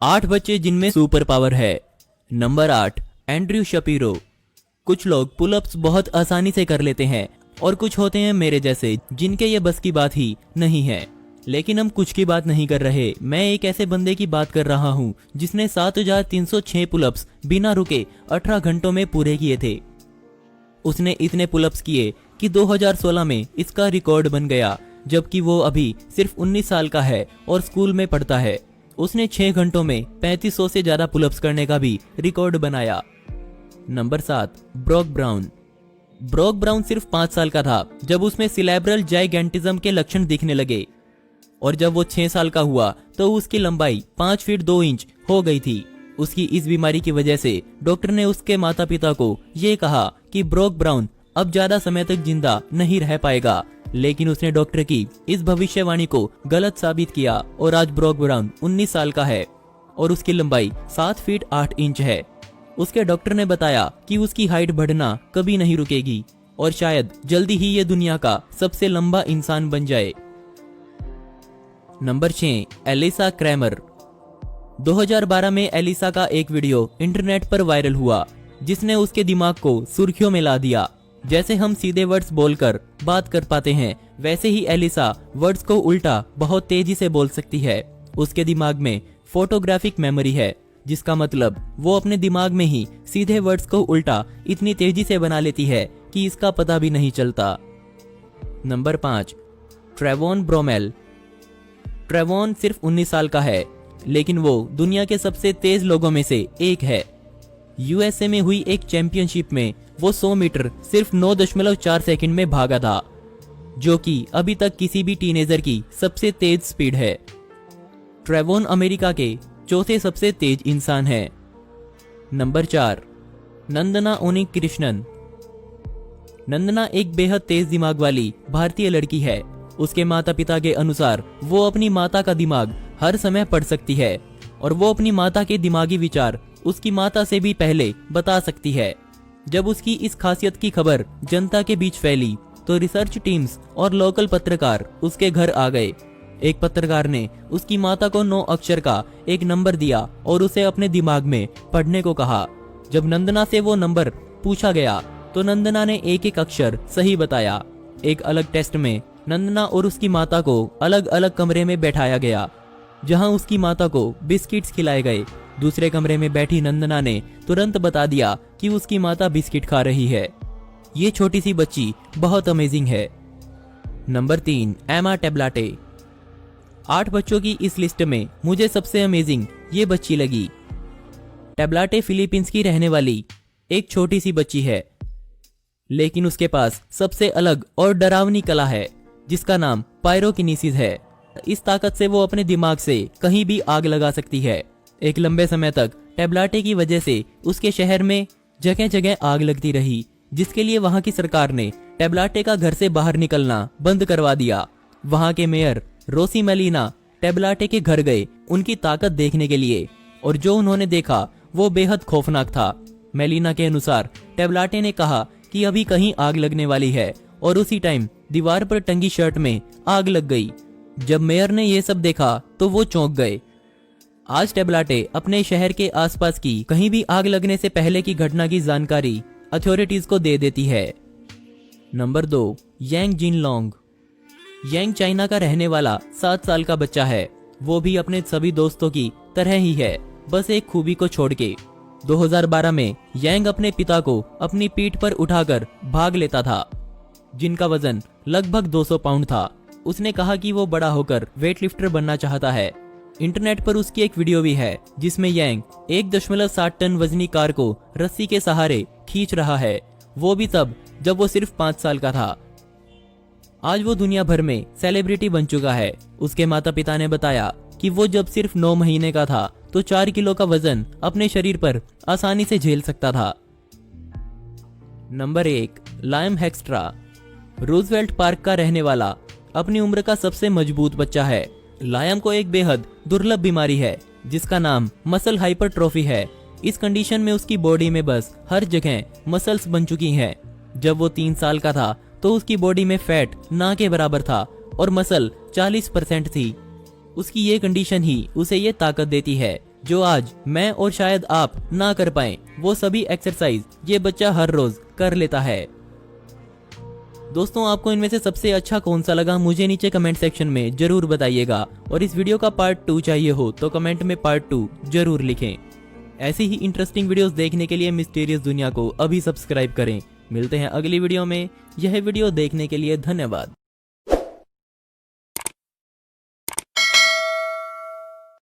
8 बच्चे जिनमें super power है। Number 8, Andrew Shapiro. कुछ लोग पुलअप्स बहुत आसानी से कर लेते हैं और कुछ होते हैं मेरे जैसे जिनके ये बस की बात ही नहीं है। लेकिन हम कुछ की बात नहीं कर रहे, मैं एक ऐसे बंदे की बात कर रहा हूँ जिसने 7306 पुलअप्स बिना रुके 18 घंटों में पूरे किए थे। उसने इतने पुलअप्स किए कि 2016 में इसका रिकॉर्ड बन गया, जबकि वो अभी सिर्फ 19 साल का है और स्कूल में पढ़ता है। उसने 6 घंटों में 3500 से ज्यादा पुलअप्स करने का भी रिकॉर्ड बनाया। Number 7, Brock brown. Brock brown सिर्फ 5 साल का था जब उसमें सिलेब्रल जाइगेंटिज्म के लक्षण दिखने लगे, और जब वो 6 साल का हुआ तो उसकी लंबाई 5 फीट 2 इंच हो गई थी। उसकी इस बीमारी की वजह से डॉक्टर ने उसके माता पिता को ये कहा कि ब्रॉक ब्राउन अब ज्यादा समय तक जिंदा नहीं रह पाएगा, लेकिन उसने डॉक्टर की इस भविष्यवाणी को गलत साबित किया और आज ब्रॉक ब्राउन 19 साल का है और उसकी लंबाई 7 फीट 8 इंच है। उसके डॉक्टर ने बताया कि उसकी हाइट बढ़ना कभी नहीं रुकेगी और शायद जल्दी ही ये दुनिया का सबसे लंबा इंसान बन जाए। Number 6, Elisa Cramer. 2012 में एलिसा का एक वीडियो इंटरनेट पर वायरल हुआ जिसने उसके दिमाग को सुर्खियों में ला दिया। जैसे हम सीधे वर्ड्स बोलकर बात कर पाते हैं, वैसे ही एलिसा वर्ड्स को उल्टा बहुत तेजी से बोल सकती है। उसके दिमाग में फोटोग्राफिक मेमोरी है, जिसका मतलब वो अपने दिमाग में ही सीधे वर्ड्स को उल्टा इतनी तेजी से बना लेती है कि इसका पता भी नहीं चलता। नंबर 5, ट्रेवोन ब्रोमेल। ट्रेवोन सिर्फ 19 साल का है, लेकिन वो दुनिया के सबसे तेज लोगों में से एक है। यूएसए में हुई एक चैंपियनशिप में वो 100 मीटर सिर्फ 9.4 सेकंड में भागा था, जो कि अभी तक किसी भी टीनेजर की सबसे तेज स्पीड है। ट्रेवोन अमेरिका के चौथे सबसे तेज इंसान है। नंबर 4, नंदना उनिकृष्णन। नंदना एक बेहद तेज दिमाग वाली भारतीय लड़की है। उसके माता पिता के अनुसार वो अपनी माता का दिमाग हर समय पढ़ सकती है और वो अपनी माता के दिमागी विचार उसकी माता से भी पहले बता सकती है। जब उसकी इस खासियत की खबर जनता के बीच फैली तो रिसर्च टीम्स और लोकल पत्रकार उसके घर आ गए। एक पत्रकार ने उसकी माता को 9 अक्षर का एक नंबर दिया और उसे अपने दिमाग में पढ़ने को कहा। जब नंदना से वो नंबर पूछा गया तो नंदना ने एक एक अक्षर सही बताया। एक अलग टेस्ट में नंदना और उसकी माता को अलग अलग कमरे में बैठाया गया, जहां उसकी माता को बिस्किट्स खिलाए गए। दूसरे कमरे में बैठी नंदना ने तुरंत बता दिया कि उसकी माता बिस्किट खा रही है। ये छोटी सी बच्ची बहुत अमेजिंग है। नंबर 3, एमा टेब्लाटे। 8 बच्चों की इस लिस्ट में मुझे सबसे अमेजिंग ये बच्ची लगी। टेब्लाटे फिलीपींस की रहने वाली एक छोटी सी बच्ची है, लेकिन उसके पास सबसे अलग और डरावनी कला है जिसका नाम पायरोकिनेसिस है। इस ताकत से वो अपने दिमाग से कहीं भी आग लगा सकती है। एक लंबे समय तक टेब्लाटे की वजह से उसके शहर में जगह जगह आग लगती रही, जिसके लिए वहां की सरकार ने टेब्लाटे का घर से बाहर निकलना बंद करवा दिया। वहां के मेयर रोसी मेलिना टेब्लाटे के घर गए उनकी ताकत देखने के लिए, और जो उन्होंने देखा वो बेहद खौफनाक था। मेलिना के अनुसार टेब्लाटे ने कहा कि अभी कहीं आग लगने वाली है, और उसी टाइम दीवार पर टंगी शर्ट में आग लग गई। जब मेयर ने ये सब देखा तो वो चौंक गए। आज टेब्लाटे अपने शहर के आसपास की कहीं भी आग लगने से पहले की घटना की जानकारी अथॉरिटीज को दे देती है। नंबर 2, यांग जिनलोंग। यांग चाइना का रहने वाला 7 साल का बच्चा है। वो भी अपने सभी दोस्तों की तरह ही है, बस एक खूबी को छोड़ के। 2012 में यांग अपने पिता को अपनी पीठ पर उठाकर भाग लेता था, जिनका वजन लगभग 200 पाउंड था। उसने कहा कि वो बड़ा होकर वेटलिफ्टर बनना चाहता है। इंटरनेट पर उसकी एक वीडियो भी है जिसमें यांग 1.7 टन वजनी कार को रस्सी के सहारे खींच रहा है, वो भी तब जब वो सिर्फ 5 साल का था। आज वो दुनिया भर में सेलिब्रिटी बन चुका है। उसके माता पिता ने बताया कि वो जब सिर्फ 9 महीने का था तो 4 किलो का वजन अपने शरीर पर आसानी से झेल सकता था। नंबर 1, लायम हेक्स्ट्रा। रूजवेल्ट पार्क का रहने वाला अपनी उम्र का सबसे मजबूत बच्चा है। लायम को एक बेहद दुर्लभ बीमारी है जिसका नाम मसल हाइपरट्रोफी है। इस कंडीशन में उसकी बॉडी में बस हर जगह मसल्स बन चुकी हैं। जब वो 3 साल का था तो उसकी बॉडी में फैट ना के बराबर था और मसल 40% थी। उसकी ये कंडीशन ही उसे ये ताकत देती है जो आज मैं और शायद आप ना कर पाए, वो सभी एक्सरसाइज ये बच्चा हर रोज कर लेता है। दोस्तों, आपको इनमें से सबसे अच्छा कौन सा लगा मुझे नीचे कमेंट सेक्शन में जरूर बताइएगा, और इस वीडियो का पार्ट 2 चाहिए हो तो कमेंट में पार्ट 2 जरूर लिखें। ऐसी ही इंटरेस्टिंग वीडियोस देखने के लिए मिस्टीरियस दुनिया को अभी सब्सक्राइब करें। मिलते हैं अगली वीडियो में। यह वीडियो देखने के लिए धन्यवाद।